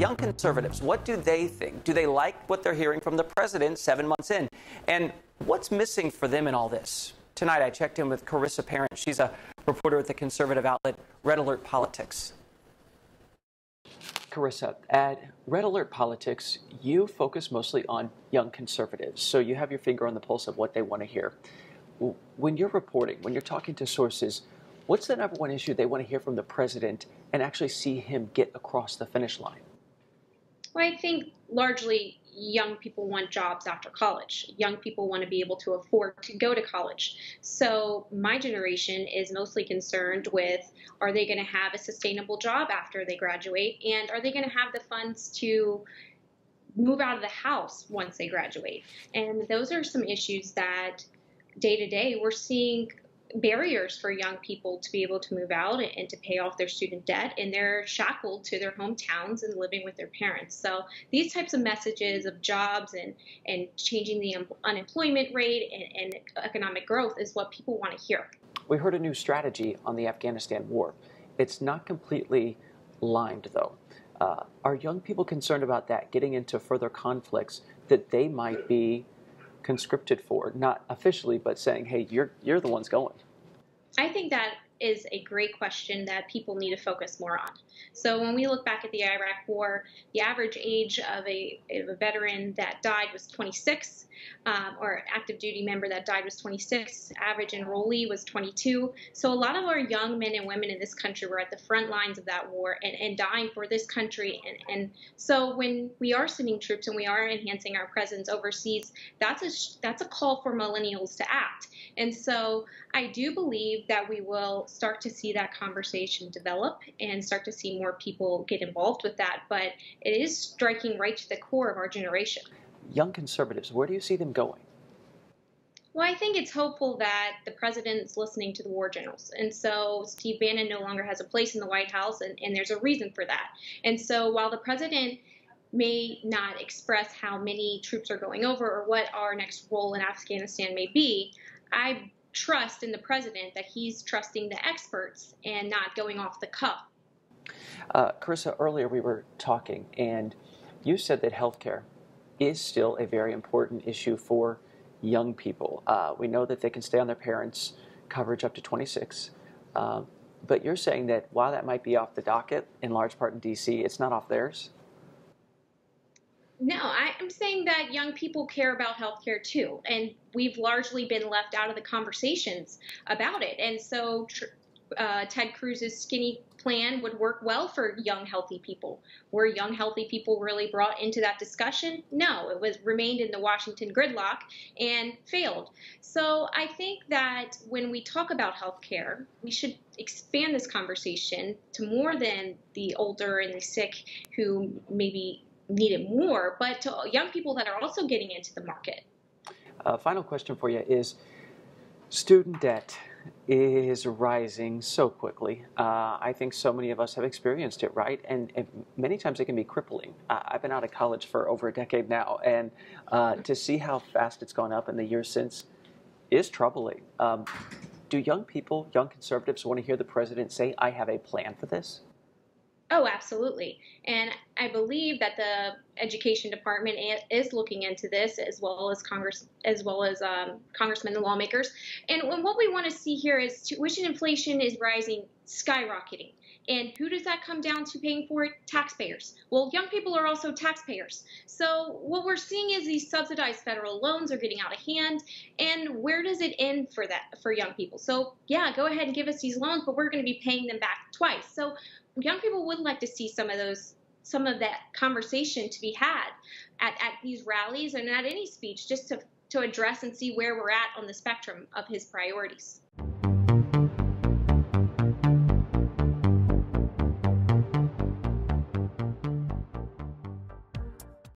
Young conservatives, what do they think? Do they like what they're hearing from the president 7 months in? And what's missing for them in all this? Tonight, I checked in with Charyssa Parent. She's a reporter at the conservative outlet Red Alert Politics. Charyssa, at Red Alert Politics, you focus mostly on young conservatives, so you have your finger on the pulse of what they want to hear. When you're reporting, when you're talking to sources, what's the number one issue they want to hear from the president and actually see him get across the finish line? Well, I think largely young people want jobs after college. Young people want to be able to afford to go to college. So my generation is mostly concerned with, are they going to have a sustainable job after they graduate? And are they going to have the funds to move out of the house once they graduate? And those are some issues that day to day we're seeing barriers for young people to be able to move out and to pay off their student debt, and they're shackled to their hometowns and living with their parents. So these types of messages of jobs and changing the unemployment rate and economic growth is what people want to hear. We heard a new strategy on the Afghanistan War. It's not completely lined, though. Are young people concerned about that, getting into further conflicts that they might be conscripted for, not officially, but saying, hey, you're the ones going? I think that is a great question that people need to focus more on. So when we look back at the Iraq War, the average age of a veteran that died was 26, or active duty member that died was 26. Average enrollee was 22. So a lot of our young men and women in this country were at the front lines of that war and dying for this country. And so when we are sending troops and we are enhancing our presence overseas, that's a call for millennials to act. And so I do believe that we will start to see that conversation develop and start to see more people get involved with that. But it is striking right to the core of our generation. Young conservatives, where do you see them going? Well, I think it's hopeful that the president's listening to the war generals. And so Steve Bannon no longer has a place in the White House, and there's a reason for that. And so while the president may not express how many troops are going over or what our next role in Afghanistan may be, I trust in the president that he's trusting the experts and not going off the cuff. Charyssa, earlier we were talking, and you said that healthcare is still a very important issue for young people. We know that they can stay on their parents' coverage up to 26, but you're saying that while that might be off the docket, in large part in D.C., it's not off theirs? No, I'm saying that young people care about healthcare too, and we've largely been left out of the conversations about it. And so Ted Cruz's skinny plan would work well for young, healthy people. Were young, healthy people really brought into that discussion? No, it was remained in the Washington gridlock and failed. So I think that when we talk about healthcare, we should expand this conversation to more than the older and the sick who maybe need it more, but to young people that are also getting into the market. Final question for you is, student debt is rising so quickly. I think so many of us have experienced it, right? And many times it can be crippling. I've been out of college for over a decade now, and to see how fast it's gone up in the years since is troubling. Do young people, young conservatives, want to hear the president say, I have a plan for this? Oh, absolutely. And I believe that the Education Department is looking into this, as well as Congress, as well as congressmen and lawmakers. And what we want to see here is tuition inflation is rising, skyrocketing. And who does that come down to paying for it? Taxpayers. Well, young people are also taxpayers. So what we're seeing is these subsidized federal loans are getting out of hand. And where does it end for young people? So yeah, go ahead and give us these loans, but we're going to be paying them back twice. So young people would like to see some of that conversation to be had at these rallies and at any speech, just to address and see where we're at on the spectrum of his priorities.